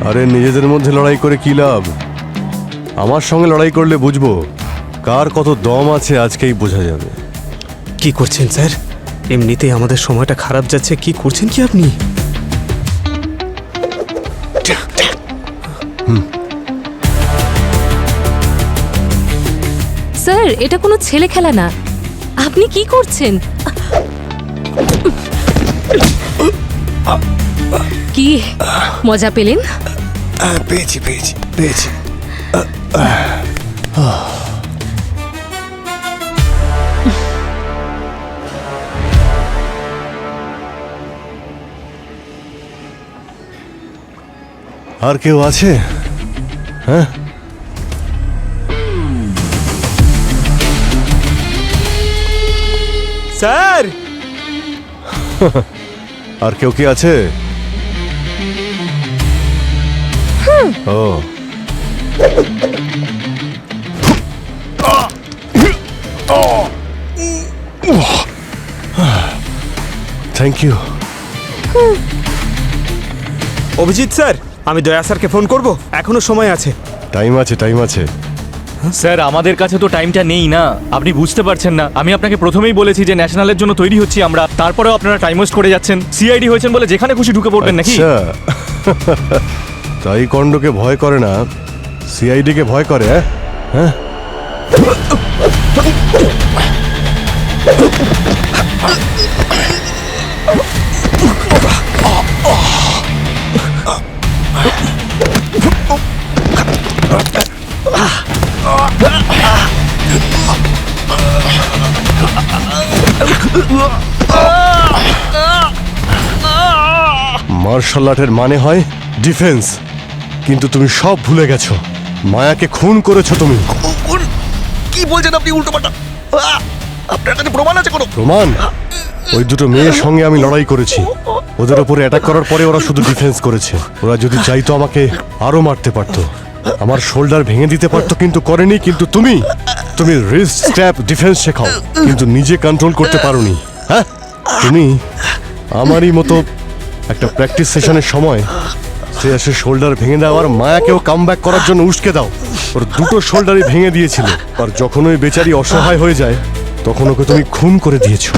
আরে নিজেদের মধ্যে লড়াই করে কি লাভ? আমার সঙ্গে লড়াই করলে বুঝবো কার কত দম আছে, আজকেই বোঝা যাবে। কি করছেন স্যার? এমনিতেই আমাদের সময়টা খারাপ যাচ্ছে, কি করছেন কি আপনি? স্যার, এটা কোনো ছেলে খেলা না। আপনি কি করছেন? কি মজা পেলেন? পেয়েছি পেয়েছি পেয়েছি। আর কেউ আছে? হ্যাঁ, স্যার, আর কেউ কি আছে? ও, থ্যাংক ইউ। অভিজিৎ স্যার, আমি দয়া স্যারকে ফোন করব, এখনো সময় আছে। টাইম আছে, টাইম আছে। স্যার, আমাদের কাছে তো টাইমটা নেই না, আপনি বুঝতে পারছেন না। আমি আপনাকে প্রথমেই বলেছি যে ন্যাশনালের জন্য তৈরি হচ্ছি আমরা, তারপরেও আপনারা টাইম ওয়েস্ট করে যাচ্ছেন। সিআইডি হয়েছেন বলে যেখানে খুশি ঢুকে পড়বেন নাকি? আচ্ছা, তাই কণ্ডকে ভয় করে না, সিআইডি কে ভয় করে? হ্যাঁ, মার্শাল আর্টের মানে হয় ডিফেন্স, কিন্তু তুমি সব ভুলে গেছো। মায়াকে খুন করেছো তুমি। কি বলছেন আপনি উল্টোপাল্টা? আপনার কাছে প্রমাণ আছে কোনো? প্রমাণ? ওই দুটো মেয়ের সঙ্গে আমি লড়াই করেছি। ওদের ওপরে অ্যাটাক করার পরে ওরা শুধু ডিফেন্স করেছে। ওরা যদি চাইতো আমাকে আরো মারতে পারতো, আমার শোল্ডার ভেঙে দিতে পারতো, কিন্তু করেনি। কিন্তু তুমি রিস্ট স্ট্র্যাপ ডিফেন্স শেখাও, কিন্তু নিজে কন্ট্রোল করতে পারোনি। হ্যাঁ, তুমি আমারই মতো একটা প্র্যাকটিস সেশনের সময় সে এসে শোল্ডার ভেঙে দাও আর মায়াকেও কামব্যাক করার জন্য উস্কে দাও। ওর দুটো শোল্ডারই ভেঙে দিয়েছিল, আর যখন ওই বেচারি অসহায় হয়ে যায় তখন ওকে তুমি খুন করে দিয়েছো।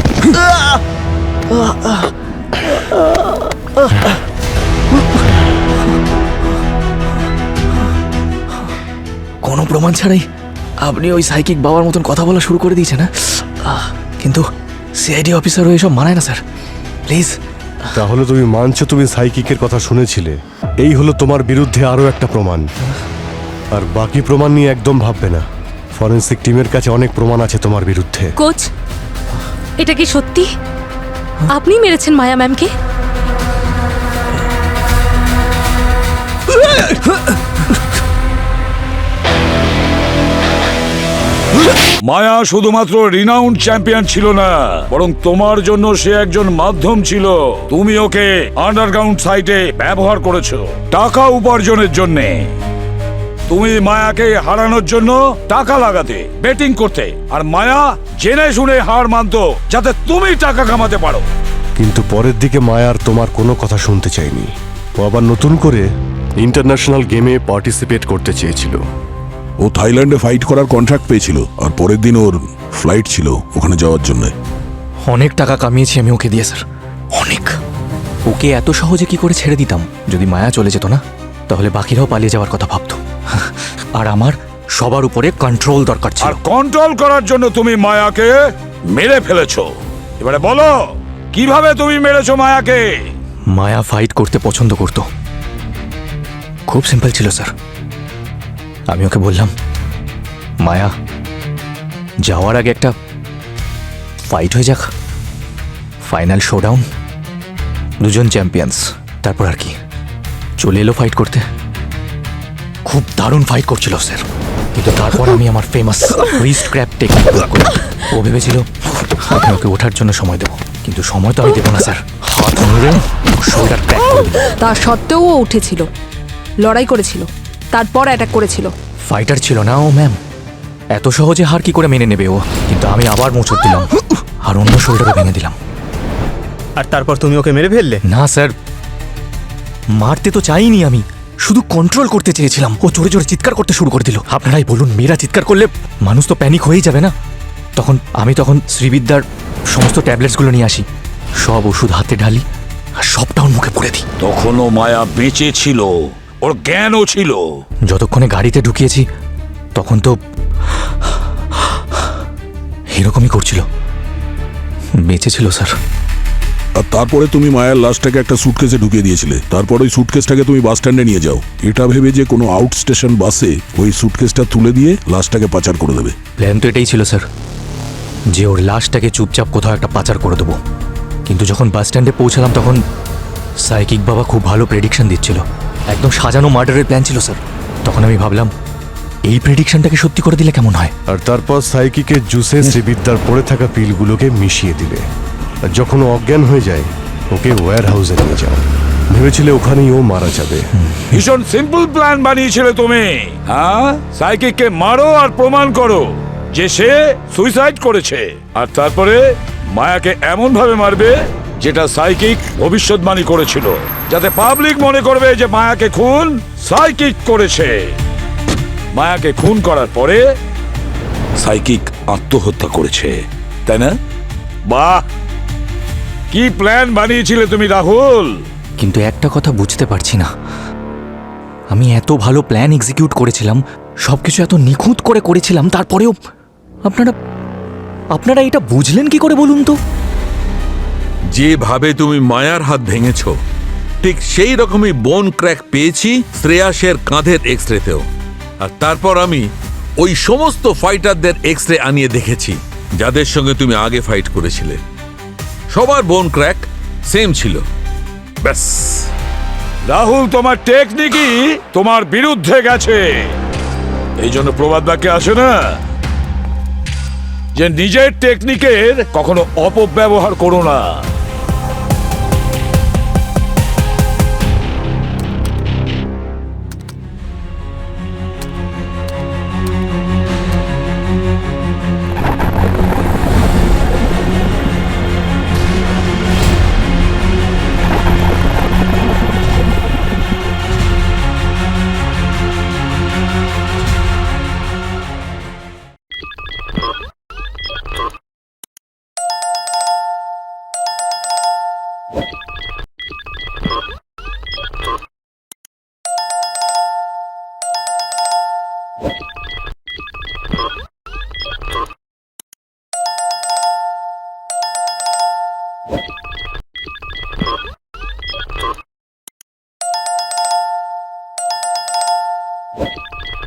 কোনো প্রমাণ ছাড়াই আপনি ওই সাইকিক বাবার মতন কথা বলা শুরু করে দিয়েছেন, না? কিন্তু সিআইডি অফিসার হয়ে সব মানায় না স্যার, প্লিজ। তাহলে তুমি মানছো তুমি সাইকিকের কথা শুনেছিলে? এই হলো তোমার বিরুদ্ধে আরো একটা প্রমাণ। আর বাকি প্রমাণ নিয়ে একদম ভাববে না। ফরেনসিক টিমের কাছে অনেক প্রমাণ আছে তোমার বিরুদ্ধে। কোচ, এটা কি সত্যি? আপনি মেরেছেন মায়া ম্যামকে? মায়া শুধুমাত্র রিনাউন্ড চ্যাম্পিয়ন ছিল না, বরং তোমার জন্য সে একজন মাধ্যম ছিল। তুমি ওকে আন্ডারগ্রাউন্ড সাইটে ব্যবহার করেছো টাকা উপার্জনের জন্য। তুমি মায়াকে হারানোর জন্য টাকা লাগাতে, বেটিং করতে, আর মায়া জেনে শুনে হার মানতো যাতে তুমি টাকা কামাতে পারো। কিন্তু পরের দিকে মায়ার তোমার কোনো কথা শুনতে চাইনি। ও আবার নতুন করে ইন্টারন্যাশনাল গেমে পার্টিসিপেট করতে চেয়েছিল। ও থাইল্যান্ডে ফাইট করার কন্ট্রাক্ট পেয়েছিল, আর পরের দিন ওর ফ্লাইট ছিল ওখানে যাওয়ার জন্য। অনেক টাকা কামিয়েছি আমি ওকে দিয়ে স্যার, অনেক। ওকে এত সহজে কি করে ছেড়ে দিতাম? যদি মায়া চলে যেত না, তাহলে বাকিরাও পালিয়ে যাওয়ার কথা ভাবতো। আর আমার সবার উপরে কন্ট্রোল দরকার ছিল। আর কন্ট্রোল করার জন্য তুমি মায়াকে মেরে ফেলেছো। এবারে বলো, কিভাবে তুমি মেরেছো মায়াকে? মায়া ফাইট করতে পছন্দ করত। খুব সিম্পল ছিল স্যার। আমি ওকে বললাম, মায়া, যাওয়ার আগে একটা ফাইট হয়ে যাক, ফাইনাল শোডাউন, দুজন চ্যাম্পিয়ন্স, তারপর আর কি। চলে এলো ফাইট করতে। খুব দারুণ ফাইট করছিল স্যার, কিন্তু তারপর আমি আমার ফেমাস রিস্ট ক্র্যাপ টেকনিক প্রয়োগ করি। ও ভেবেছিল আমি ওকে ওঠার জন্য সময় দেবো, কিন্তু সময় তো আমি দেবো না স্যার। হাত মেরে শোল্ডার ক্র্যাক করে দিল। তা সত্ত্বেও ও উঠেছিল, লড়াই করেছিল, তারপর অ্যাটাক করেছিল। ফাইটার ছিল না ও ম্যাম, এত সহজে হার কি করে মেনে নেবে ও? কিন্তু আমি আবার মোচড় দিলাম আর অন্য শোল্ডারও ভেঙে দিলাম। আর তারপর তুমি ওকে মেরে ফেললে? না স্যার, মারতে তো চাইনি, আমি শুধু কন্ট্রোল করতে চেয়েছিলাম। ও জোরে জোরে চিৎকার করতে শুরু করে দিল। আপনারাই বলুন, মেয়েরা চিৎকার করলে মানুষ তো প্যানিক হয়েই যাবে না? তখন শ্রীবিদ্যার সমস্ত ট্যাবলেটসগুলো নিয়ে আসি, সব ওষুধ হাতে ঢালি আর সবটা ওর মুখে পুড়ে দিই। তখনও মায়া বেঁচে ছিল, ওর জ্ঞানও ছিল। যতক্ষণে গাড়িতে ঢুকিয়েছি তখন তো এরকমই করছিল, বেঁচে ছিল স্যার। আর তারপরে তুমি মায়ের লাশটাকে একটা সুটকেসে ঢুকিয়ে দিয়েছিলে। তারপর ওই সুটকেসটাকে তুমি বাস স্ট্যান্ডে নিয়ে যাও, এটা ভেবে যে কোনো আউট স্টেশন বাসে ওই সুটকেসটা তুলে দিয়ে লাশটাকে পাচার করে দেবে। প্ল্যান তো এটাই ছিল স্যার, যে ওর লাশটাকে চুপচাপ কোথাও একটা পাচার করে দেবো। কিন্তু যখন বাস স্ট্যান্ডে পৌঁছালাম তখন সাইকিক বাবা খুব ভালো প্রেডিকশন দিচ্ছিল। একদম সাজানো মার্ডারের প্ল্যান ছিল স্যার। তখন আমি ভাবলাম, এই প্রেডিকশনটাকে সত্যি করে দিলে কেমন হয়। আর তারপর সাইকিকের জুসে শ্রীবিদ্যার পড়ে থাকা পিলগুলোকে মিশিয়ে দিলে। আর যখন ও অজ্ঞান হয়ে যায়, ওকে ওয়্যার হাউসে নিয়ে যাও। ভেবেছিলে ওখানেই ও মারা যাবে। ভীষণ সিম্পল প্ল্যান বানিয়েছিলে তুমি। হ্যাঁ, সাইকিককে মারো আর প্রমাণ করো যে সে সুইসাইড করেছে। আর তারপরে মায়াকে এমন ভাবে মারবে যেটা সাইকিক ভবিষ্যৎবাণী করেছিল, যাতে পাবলিক মনে করবে যে মায়াকে খুন সাইকিক করেছে। মায়াকে খুন করার পরে সাইকিক আত্মহত্যা করেছে, তাই না? বাহ, কি প্ল্যান বানিয়েছিলে তুমি রাহুল। কিন্তু একটা কথা বুঝতে পারছি না, আমি এত ভালো প্ল্যান এক্সিকিউট করেছিলাম, সবকিছু এত নিখুঁত করে করেছিলাম, তারপরেও আপনারা এটা বুঝলেন কি করে বলুন তো? যেভাবে তুমি মায়ার হাত ভেঙেছ, ঠিক সেই রকমই বোন ক্র্যাক পেয়েছি শ্রেয়াসের কাঁধের এক্সরেতেও। আর তারপর আমি ওই সমস্ত ফাইটারদের এক্সরে আনিয়ে দেখেছি যাদের সঙ্গে তুমি আগে ফাইট করেছিলে। সবার বোন ক্র্যাক সেম ছিল। ব্যাস, রাহুল, তোমার টেকনিকই তোমার বিরুদ্ধে গেছে। এই জন্য প্রবাদ বাক্যে আসে না যে নিজের টেকনিকের কখনো অপব্যবহার করো না।